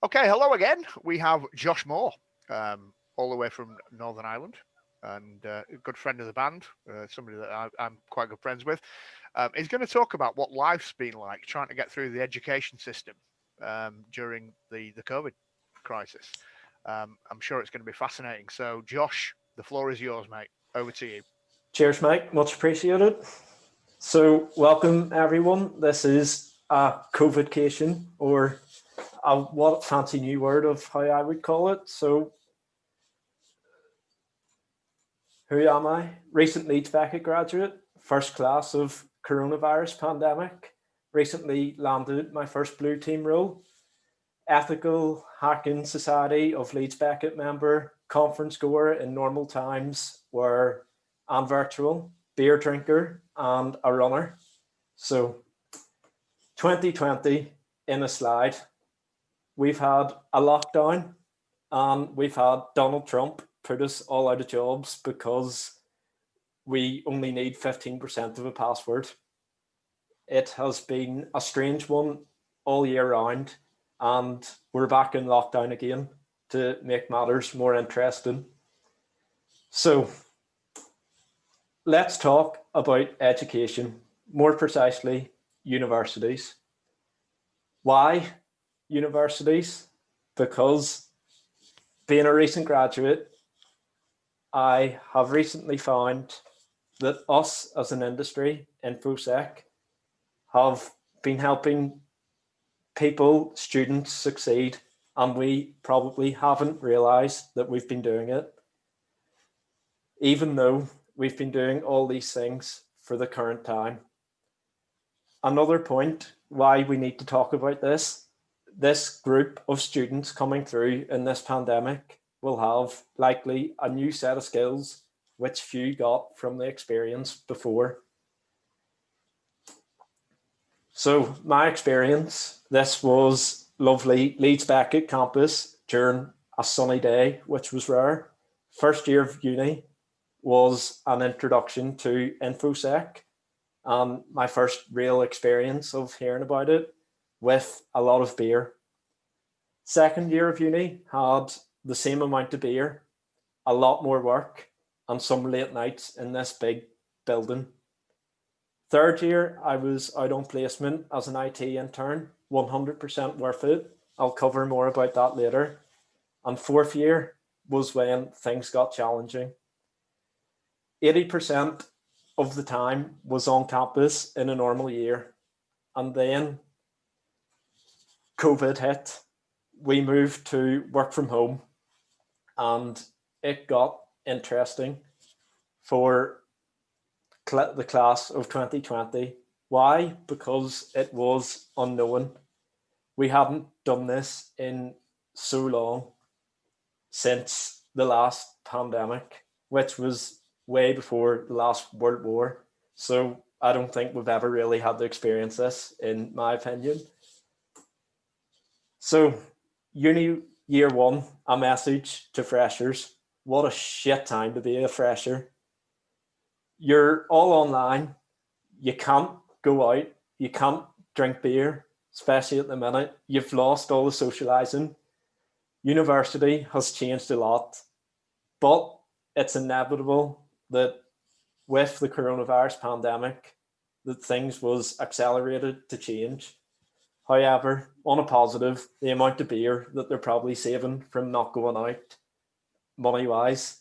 Okay, hello again. We have Josh Moore, all the way from Northern Ireland, and a good friend of the band, somebody that I'm quite good friends with. He's going to talk about what life's been like trying to get through the education system during the COVID crisis. I'm sure it's going to be fascinating. So, Josh, the floor is yours, mate. Over to you. Cheers, Mike. Much appreciated. So, welcome everyone. This is a COVIDcation, or what fancy new word of how I would call it. So, who am I? Recent Leeds Beckett graduate, first class of coronavirus pandemic. Recently landed my first blue team role. Ethical Hacking Society of Leeds Beckett member, conference goer in normal times, and virtual, beer drinker, and a runner. So 2020 in a slide, we've had a lockdown and we've had Donald Trump put us all out of jobs because we only need 15% of a password. It has been a strange one all year round, and we're back in lockdown again to make matters more interesting. So let's talk about education, more precisely universities. Why universities? Because being a recent graduate, I have recently found that us as an industry, InfoSec, have been helping people, students succeed, and we probably haven't realized that we've been doing it, even though we've been doing all these things for the current time. Another point why we need to talk about this group of students coming through in this pandemic will have likely a new set of skills which few got from the experience before. So my experience, this was lovely Leeds Beckett campus during a sunny day, which was rare. First year of uni was an introduction to InfoSec, and my first real experience of hearing about it with a lot of beer. Second year of uni had the same amount of beer, a lot more work, and some late nights in this big building. Third year, I was out on placement as an IT intern, 100% worth it. I'll cover more about that later. And fourth year was when things got challenging. 80% of the time was on campus in a normal year. And then COVID hit. We moved to work from home, and it got interesting for the class of 2020. Why? Because it was unknown. We hadn't done this in so long, since the last pandemic, which was way before the last World War. So I don't think we've ever really had to experience this, in my opinion. So uni year one, a message to freshers. What a shit time to be a fresher. You're all online. You can't go out. You can't drink beer, especially at the minute. You've lost all the socializing. University has changed a lot, but it's inevitable that with the coronavirus pandemic, that things was accelerated to change. However, on a positive, the amount of beer that they're probably saving from not going out, money-wise,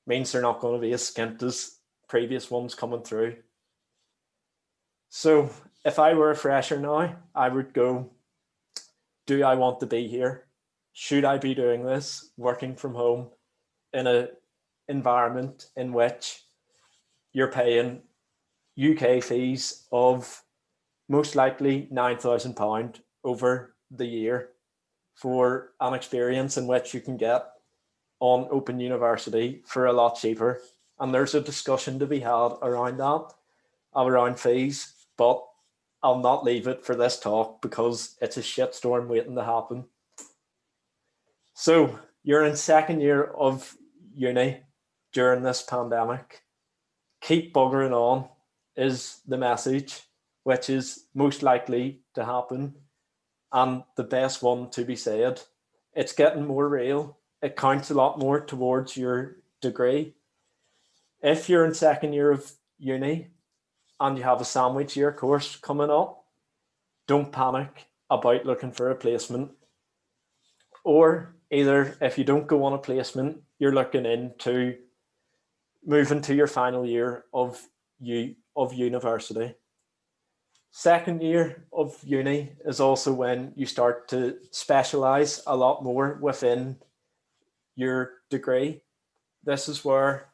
means they're not going to be as skint as previous ones coming through. So if I were a fresher now, I would go, do I want to be here? Should I be doing this, working from home in an environment in which you're paying UK fees of most likely £9,000 over the year for an experience in which you can get on Open University for a lot cheaper? And there's a discussion to be had around that, around fees, but I'll not leave it for this talk because it's a shitstorm waiting to happen. So you're in second year of uni during this pandemic. Keep buggering on is the message, which is most likely to happen, and the best one to be said. it's getting more real. It counts a lot more towards your degree. If you're in second year of uni and you have a sandwich year course coming up, don't panic about looking for a placement. Or either if you don't go on a placement, you're looking into moving to your final year of university. Second year of uni is also when you start to specialize a lot more within your degree. This is where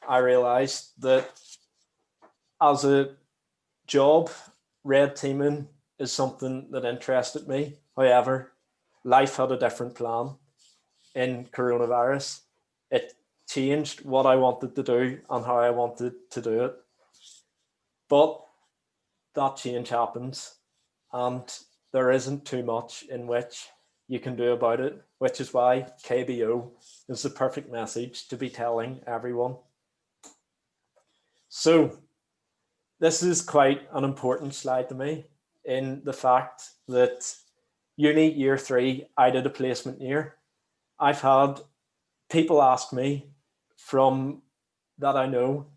I realized that as a job, red teaming is something that interested me. However, life had a different plan in coronavirus. It changed what I wanted to do and how I wanted to do it. But that change happens, and there isn't too much in which you can do about it, which is why KBO is the perfect message to be telling everyone. So this is quite an important slide to me, in the fact that uni year 3, I did a placement year. I've had people ask me from that I know,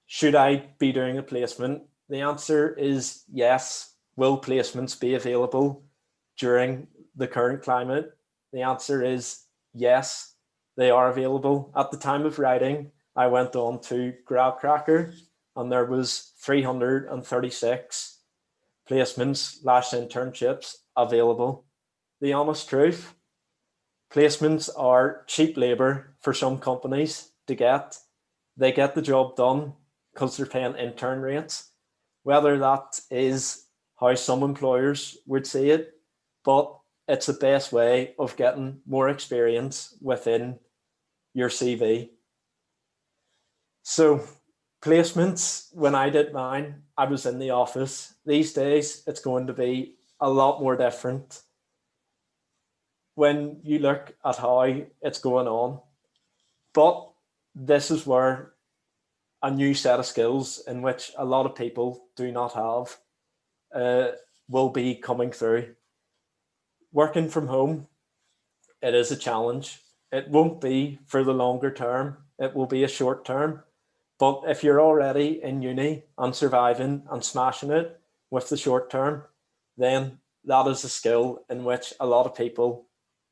should I be doing a placement? The answer is yes. Will placements be available during the current climate? The answer is yes, they are available. At the time of writing, I went on to GradCracker and there was 336 placements / internships available. The honest truth, placements are cheap labor for some companies to get. They get the job done because they're paying intern rates. Whether that is how some employers would see it, but it's the best way of getting more experience within your CV. So placements, when I did mine, I was in the office. These days, it's going to be a lot more different when you look at how it's going on. But this is where a new set of skills in which a lot of people do not have will be coming through. Working from home, it is a challenge. It won't be for the longer term. It will be a short term. But if you're already in uni and surviving and smashing it with the short term, then that is a skill in which a lot of people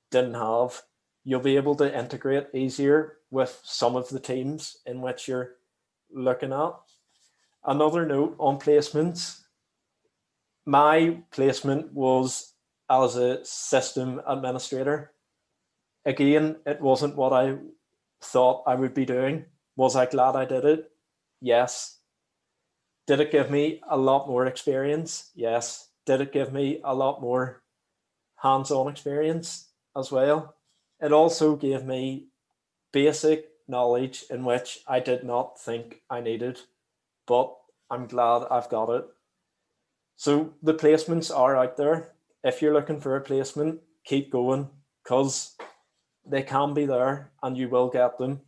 didn't have. You'll be able to integrate easier with some of the teams in which you're looking at. Another note on placements. My placement was as a system administrator. Again, it wasn't what I thought I would be doing. Was I glad I did it? Yes. Did it give me a lot more experience? Yes. Did it give me a lot more hands-on experience as well? It also gave me basic knowledge in which I did not think I needed, but I'm glad I've got it. So the placements are out there. If you're looking for a placement, keep going, because they can be there and you will get them.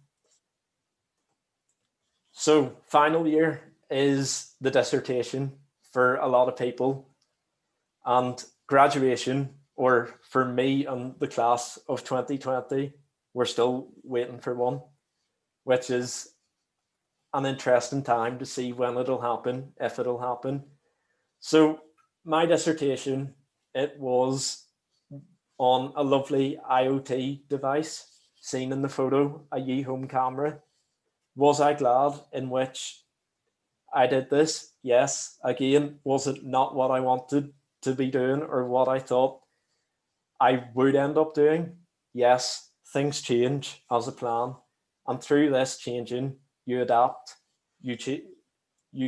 So final year is the dissertation for a lot of people, and graduation, or for me and the class of 2020, we're still waiting for one, which is an interesting time to see when it'll happen, if it'll happen. So my dissertation, it was on a lovely IoT device seen in the photo, a Home camera. Was I glad in which I did this? Yes. Again, was it not what I wanted to be doing or what I thought I would end up doing? Yes. Things change as a plan. And through this changing, you adapt, you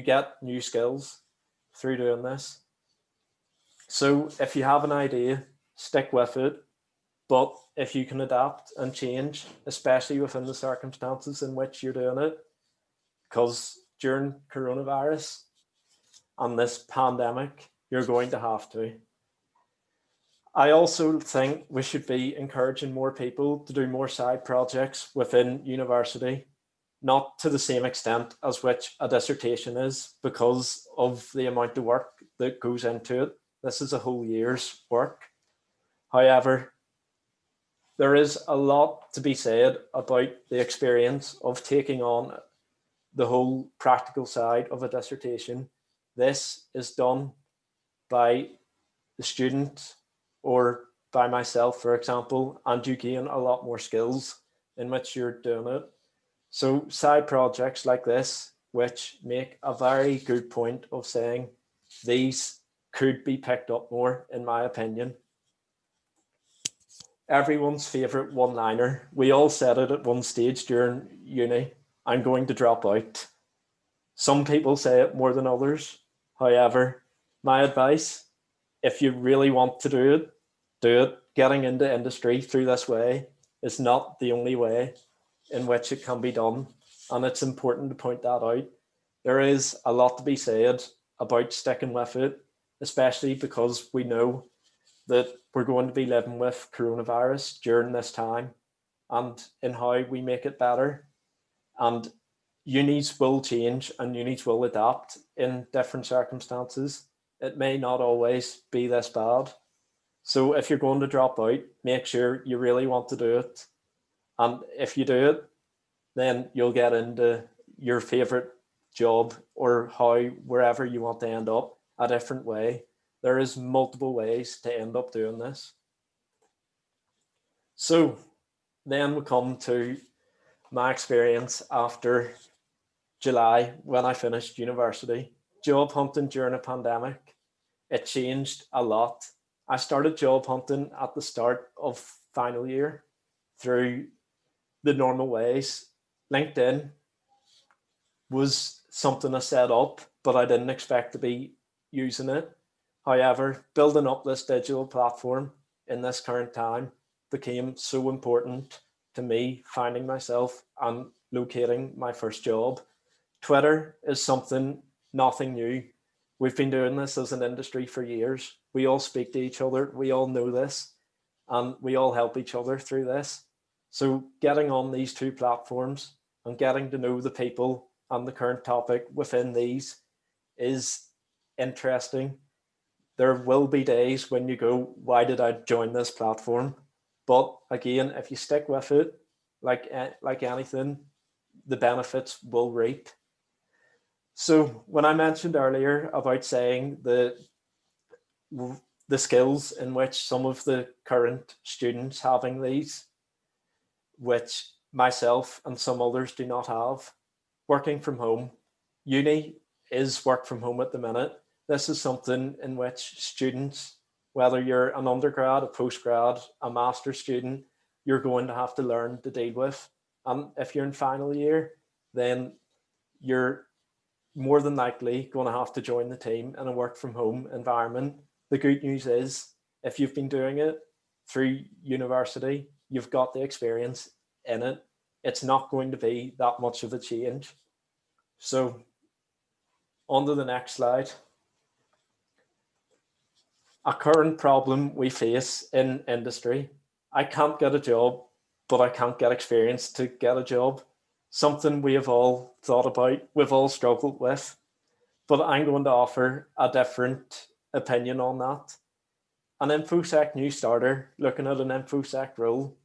get new skills through doing this. So if you have an idea, stick with it. But if you can adapt and change, especially within the circumstances in which you're doing it, because during coronavirus and this pandemic, you're going to have to. I also think we should be encouraging more people to do more side projects within university, not to the same extent as which a dissertation is, because of the amount of work that goes into it. This is a whole year's work. However, there is a lot to be said about the experience of taking on the whole practical side of a dissertation. This is done by the student or by myself, for example, and you gain a lot more skills in which you're doing it. So side projects like this, which make a very good point of saying these could be picked up more, in my opinion. Everyone's favorite one-liner. We all said it at one stage during uni. I'm going to drop out. Some people say it more than others. However, my advice, if you really want to do it, do it. Getting into industry through this way is not the only way in which it can be done. And it's important to point that out. There is a lot to be said about sticking with it, especially because we know that we're going to be living with coronavirus during this time, and in how we make it better. And unis will change and unis will adapt in different circumstances. It may not always be this bad. So if you're going to drop out, make sure you really want to do it. And if you do it, then you'll get into your favorite job or how wherever you want to end up a different way. There is multiple ways to end up doing this. So then we come to my experience after July when I finished university. Job hunting during a pandemic, it changed a lot. I started job hunting at the start of final year through the normal ways. LinkedIn was something I set up, but I didn't expect to be using it. However, building up this digital platform in this current time became so important to me finding myself and locating my first job. Twitter is something nothing new. We've been doing this as an industry for years. We all speak to each other. We all know this, and we all help each other through this. So getting on these two platforms and getting to know the people and the current topic within these is interesting. There will be days when you go, why did I join this platform? But again, if you stick with it, like anything, the benefits will reap. So when I mentioned earlier about saying the skills in which some of the current students having these, which myself and some others do not have, working from home. Uni is work from home at the minute. This is something in which students, whether you're an undergrad, a postgrad, a master's student, you're going to have to learn to deal with. And if you're in final year, then you're more than likely going to have to join the team in a work from home environment. The good news is, if you've been doing it through university, you've got the experience in it. It's not going to be that much of a change. So on to the next slide. A current problem we face in industry. I can't get a job, but I can't get experience to get a job. Something we have all thought about, we've all struggled with, but I'm going to offer a different opinion on that. An InfoSec new starter, looking at an InfoSec role,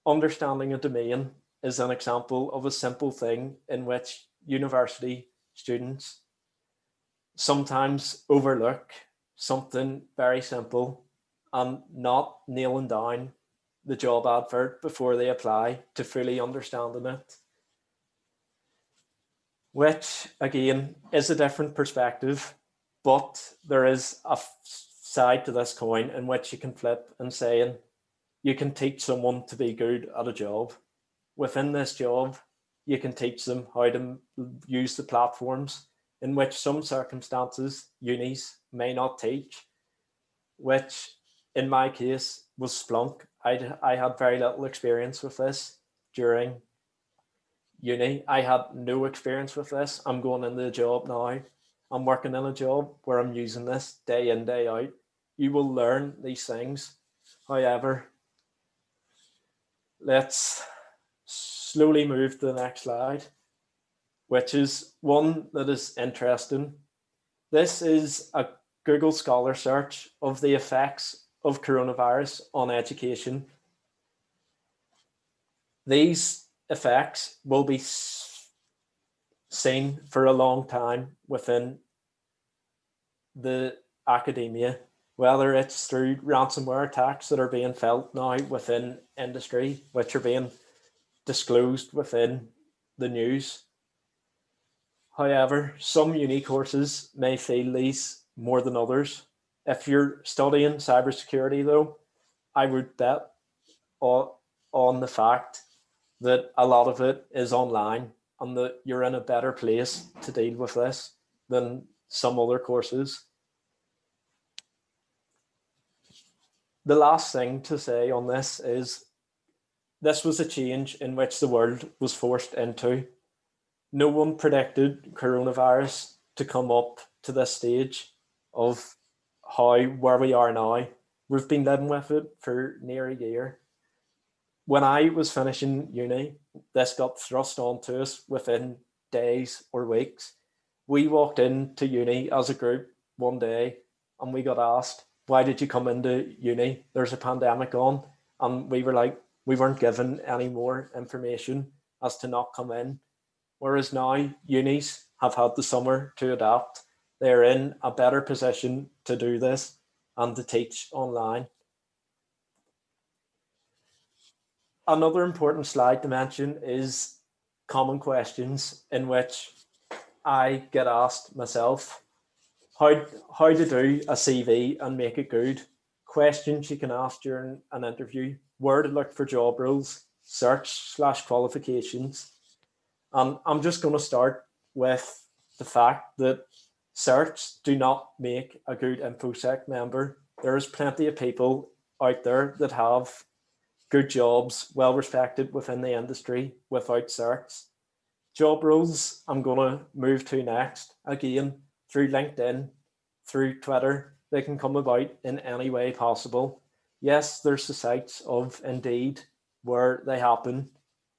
understanding a domain is an example of a simple thing in which university students sometimes overlook something very simple and not nailing down the job advert before they apply to fully understanding it, which again is a different perspective, but there is a side to this coin in which you can flip and saying you can teach someone to be good at a job. Within this job, you can teach them how to use the platforms in which some circumstances unis may not teach, which in my case was Splunk. I had very little experience with this during uni. I had no experience with this. I'm going into a job now. I'm working in a job where I'm using this day in, day out. You will learn these things. However, let's slowly move to the next slide, which is one that is interesting. This is a Google Scholar search of the effects of coronavirus on education. These effects will be seen for a long time within the academia, whether it's through ransomware attacks that are being felt now within industry, which are being disclosed within the news. However, some uni courses may feel these more than others. If you're studying cybersecurity, though, I would bet on the fact that a lot of it is online and that you're in a better place to deal with this than some other courses. The last thing to say on this is this was a change in which the world was forced into. No one predicted coronavirus to come up to this stage of where we are now. We've been living with it for near a year. When I was finishing uni, this got thrust onto us within days or weeks. We walked into uni as a group one day and we got asked, why did you come into uni? There's a pandemic on. And we were like, we weren't given any more information as to not come in. Whereas now unis have had the summer to adapt. They're in a better position to do this and to teach online. Another important slide to mention is common questions in which I get asked myself. How to do a CV and make it good, questions you can ask during an interview, where to look for job roles, search/qualifications. And I'm just going to start with the fact that certs do not make a good InfoSec member. There's plenty of people out there that have good jobs, well respected within the industry without certs. Job roles I'm going to move to next. Again, through LinkedIn, through Twitter, they can come about in any way possible. Yes, there's the sites of Indeed where they happen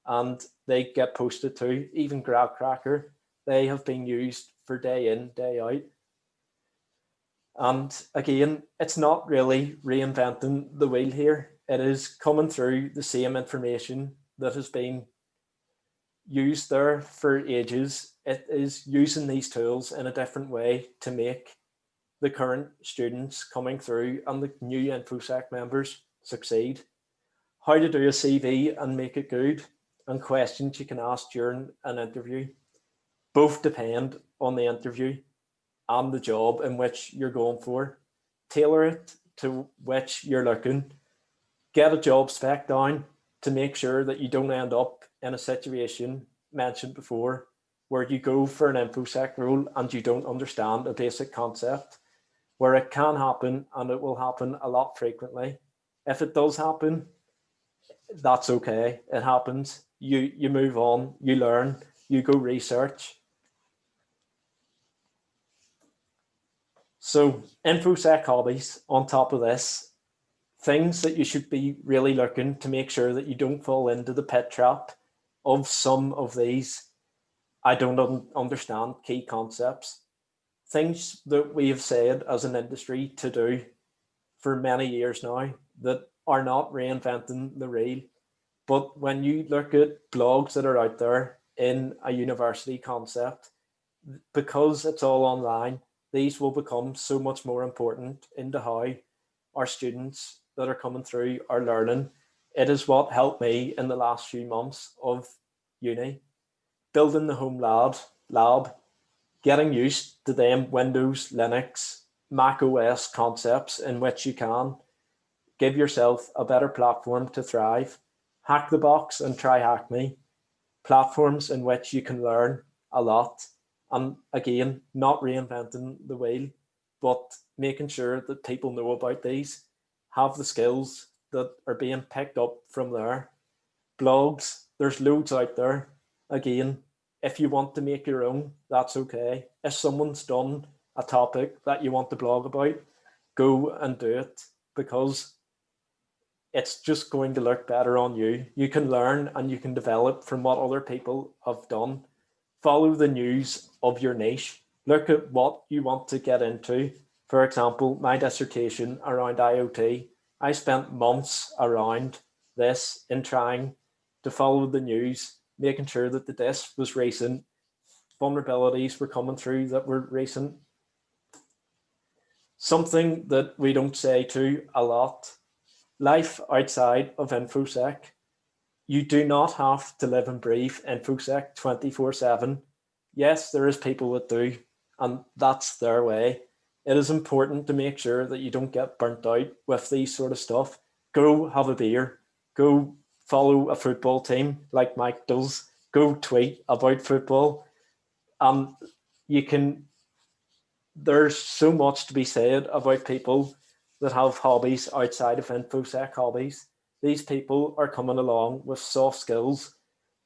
and they get posted to. Even GradCracker, they have been used for day in, day out. And again, it's not really reinventing the wheel here. It is coming through the same information that has been used there for ages. It is using these tools in a different way to make the current students coming through and the new InfoSec members succeed. How to do a CV and make it good, and questions you can ask during an interview. Both depend on the interview and the job in which you're going for. Tailor it to which you're looking. Get a job spec down to make sure that you don't end up in a situation mentioned before where you go for an InfoSec role and you don't understand a basic concept, where it can happen and it will happen a lot frequently. If it does happen, that's okay. It happens. You move on, you learn, you go research. So InfoSec hobbies on top of this, things that you should be really looking to make sure that you don't fall into the pit trap of some of these I don't understand key concepts. Things that we have said as an industry to do for many years now that are not reinventing the wheel. But when you look at blogs that are out there in a university concept, because it's all online, these will become so much more important into how our students that are coming through are learning. It is what helped me in the last few months of uni. Building the home lab, getting used to them Windows, Linux, Mac OS concepts in which you can give yourself a better platform to thrive. Hack the Box and Try Hack Me, platforms in which you can learn a lot. And again, not reinventing the wheel, but making sure that people know about these, have the skills that are being picked up from there. Blogs, there's loads out there. Again, if you want to make your own, that's okay. If someone's done a topic that you want to blog about, go and do it, because it's just going to look better on you. You can learn and you can develop from what other people have done. Follow the news of your niche. Look at what you want to get into. For example, my dissertation around IoT, I spent months around this in trying to follow the news, making sure that the diss was recent, vulnerabilities were coming through that were recent. Something that we don't say too a lot, life outside of InfoSec. You do not have to live and breathe InfoSec 24/7. Yes, there is people that do, and that's their way. It is important to make sure that you don't get burnt out with these sort of stuff. Go have a beer, go follow a football team like Mike does, go tweet about football. You can, there's so much to be said about people that have hobbies outside of InfoSec hobbies. These people are coming along with soft skills,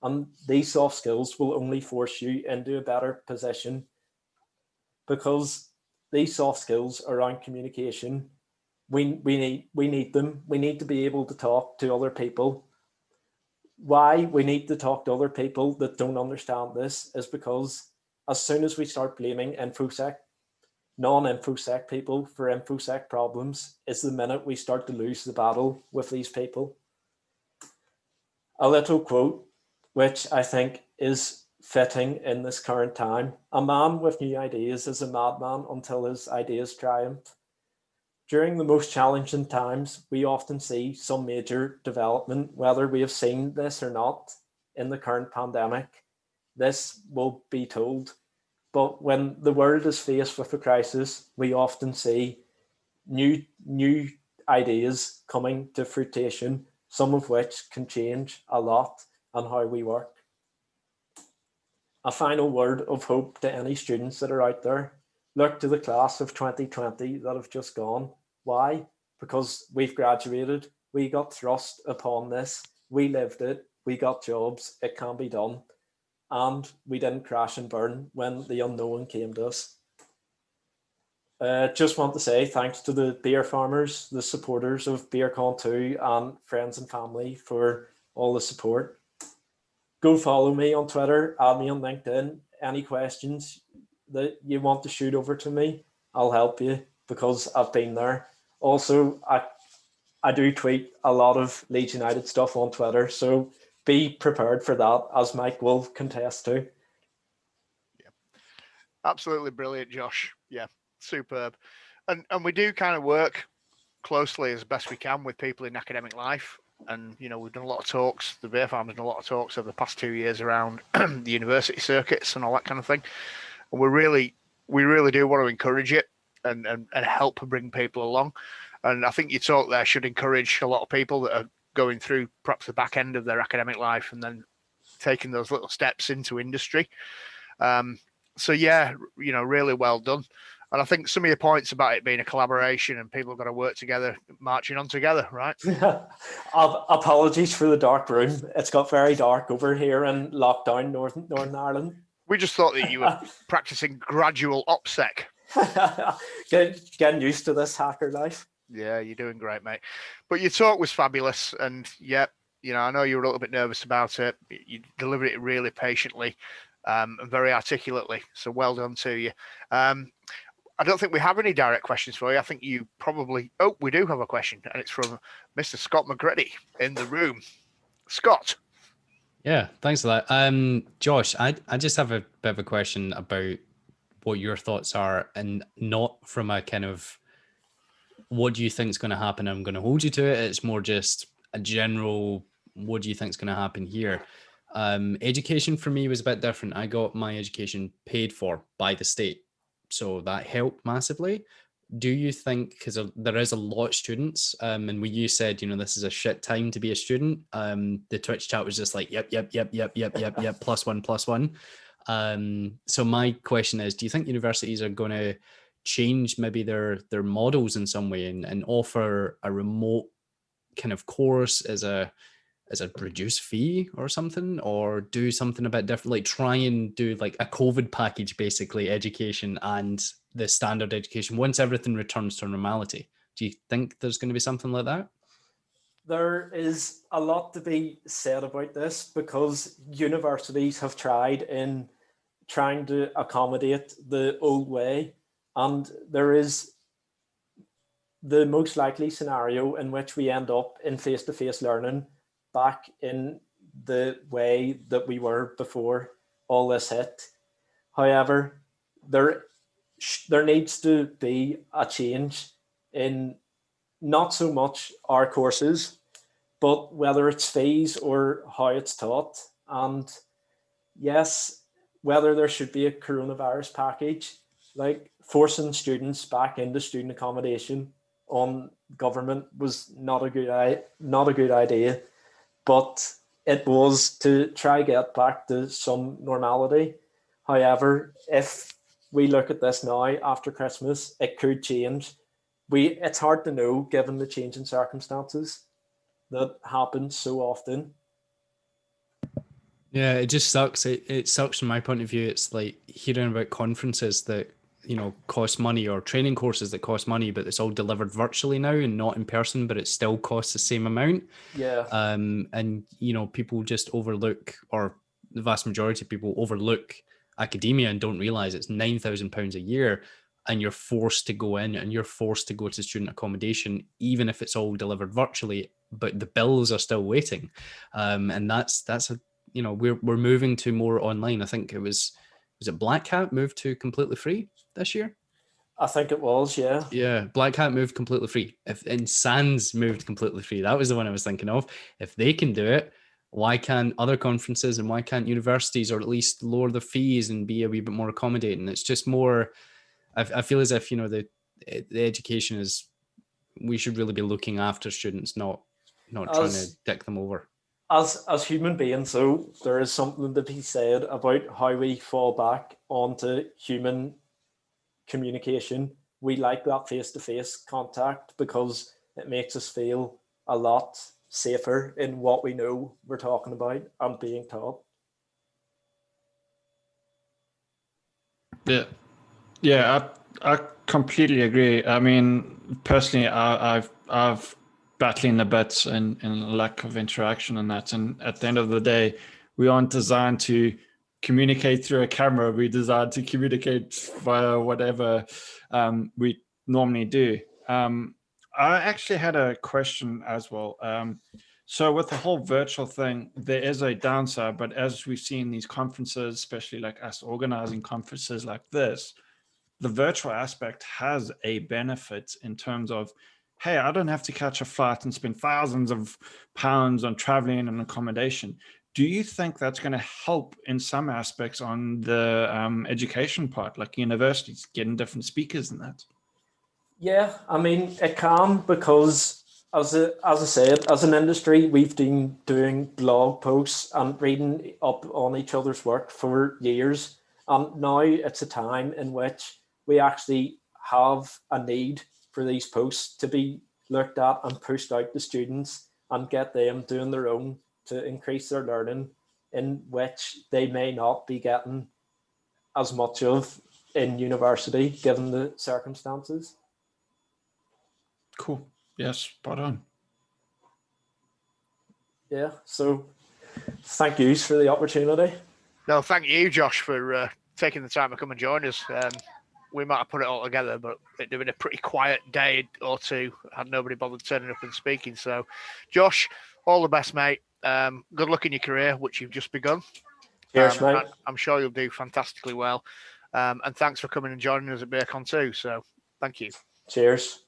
and these soft skills will only force you into a better position, because these soft skills around communication, we need them. We need to be able to talk to other people. Why we need to talk to other people that don't understand this is because as soon as we start blaming InfoSec, non-InfoSec people for InfoSec problems, is the minute we start to lose the battle with these people. A little quote, which I think is fitting in this current time: a man with new ideas is a madman until his ideas triumph. During the most challenging times, we often see some major development, whether we have seen this or not in the current pandemic. This will be told. But when the world is faced with a crisis, we often see new ideas coming to fruition, some of which can change a lot on how we work. A final word of hope to any students that are out there: look to the class of 2020 that have just gone. Why? Because we've graduated, we got thrust upon this, we lived it, we got jobs, it can be done. And we didn't crash and burn when the unknown came to us. Just want to say thanks to the beer farmers, the supporters of BeerCon2, and friends and family for all the support. Go follow me on Twitter, add me on LinkedIn. Any questions that you want to shoot over to me, I'll help you, because I've been there. Also, I do tweet a lot of Leeds United stuff on Twitter, so be prepared for that, as Mike will contest to. Yeah, absolutely brilliant, Josh. Yeah, superb. And we do kind of work closely as best we can with people in academic life. And, you know, we've done a lot of talks. The Beer Farm has done a lot of talks over the past 2 years around the university circuits and all that kind of thing. And we really do want to encourage it and help bring people along. And I think your talk there should encourage a lot of people that are going through perhaps the back end of their academic life and then taking those little steps into industry. So yeah, you know, really well done. And I think some of your points about it being a collaboration and people have got to work together, marching on together, right? Apologies for the dark room. It's got very dark over here in lockdown, Northern Ireland. We just thought that you were practicing gradual OPSEC. Getting used to this hacker life. Yeah, you're doing great, mate. But your talk was fabulous. And yeah, you know, I know you were a little bit nervous about it. You delivered it really patiently and very articulately. So well done to you. I don't think we have any direct questions for you. I think you probably... Oh, we do have a question, and it's from Mr. Scott McGrady in the room. Scott. Yeah, thanks for that. Josh, I just have a bit of a question about what your thoughts are, and not from a kind of what do you think is going to happen, I'm going to hold you to it. It's more just a general, what do you think is going to happen here? Education for me was a bit different. I got my education paid for by the state, so that helped massively. Do you think, because there is a lot of students, and when you said, you know, this is a shit time to be a student, the Twitch chat was just like, yep, +1. So my question is, do you think universities are going to change maybe their models in some way and offer a remote kind of course as a reduced fee or something, or do something a bit different, like try and do like a COVID package, basically education and the standard education once everything returns to normality? Do you think there's going to be something like that? There is a lot to be said about this, because universities have tried in trying to accommodate the old way, and there is the most likely scenario in which we end up in face-to-face learning back in the way that we were before all this hit. However, there needs to be a change in not so much our courses, but whether it's fees or how it's taught. And yes, whether there should be a coronavirus package, like forcing students back into student accommodation on government was not a good idea, but it was to try get back to some normality. However, if we look at this now after Christmas, it could change. It's hard to know given the changing circumstances that happen so often. Yeah, it just sucks. It sucks from my point of view. It's like hearing about conferences that, you know, cost money, or training courses that cost money, but it's all delivered virtually now and not in person, but it still costs the same amount. Yeah. And, you know, people just overlook, or the vast majority of people overlook academia and don't realize it's £9,000 a year, and you're forced to go in and you're forced to go to student accommodation, even if it's all delivered virtually, but the bills are still waiting. And that's a, you know, we're moving to more online. I think was it Black Hat moved to completely free this year? I think it was, yeah. Yeah, Black Hat moved completely free. And Sans moved completely free. That was the one I was thinking of. If they can do it, why can't other conferences, and why can't universities, or at least lower the fees and be a wee bit more accommodating? It's just more, I feel as if, you know, the education is, we should really be looking after students, not trying to dick them over. As human beings, though, there is something to be said about how we fall back onto human communication. We like that face-to-face contact because it makes us feel a lot safer in what we know we're talking about and being taught. Yeah, I completely agree. I mean, personally, I've battling a bit in lack of interaction and that. And at the end of the day, we aren't designed to communicate through a camera. We're designed to communicate via whatever we normally do. I actually had a question as well. So with the whole virtual thing, there is a downside, but as we've seen these conferences, especially like us organizing conferences like this, the virtual aspect has a benefit in terms of, hey, I don't have to catch a flight and spend thousands of pounds on traveling and accommodation. Do you think that's going to help in some aspects on the education part, like universities getting different speakers and that? Yeah, I mean, it can, because as I said, as an industry, we've been doing blog posts and reading up on each other's work for years. And now it's a time in which we actually have a need for these posts to be looked at and pushed out to students and get them doing their own to increase their learning, in which they may not be getting as much of in university given the circumstances. Cool. Yes, spot on. Yeah, so thank you for the opportunity. No, thank you, Josh, for taking the time to come and join us. We might have put it all together, but it'd been a pretty quiet day or two. Had nobody bothered turning up and speaking. So, Josh, all the best, mate. Good luck in your career, which you've just begun. Cheers, mate. I'm sure you'll do fantastically well. And thanks for coming and joining us at BeerCon2. So, thank you. Cheers.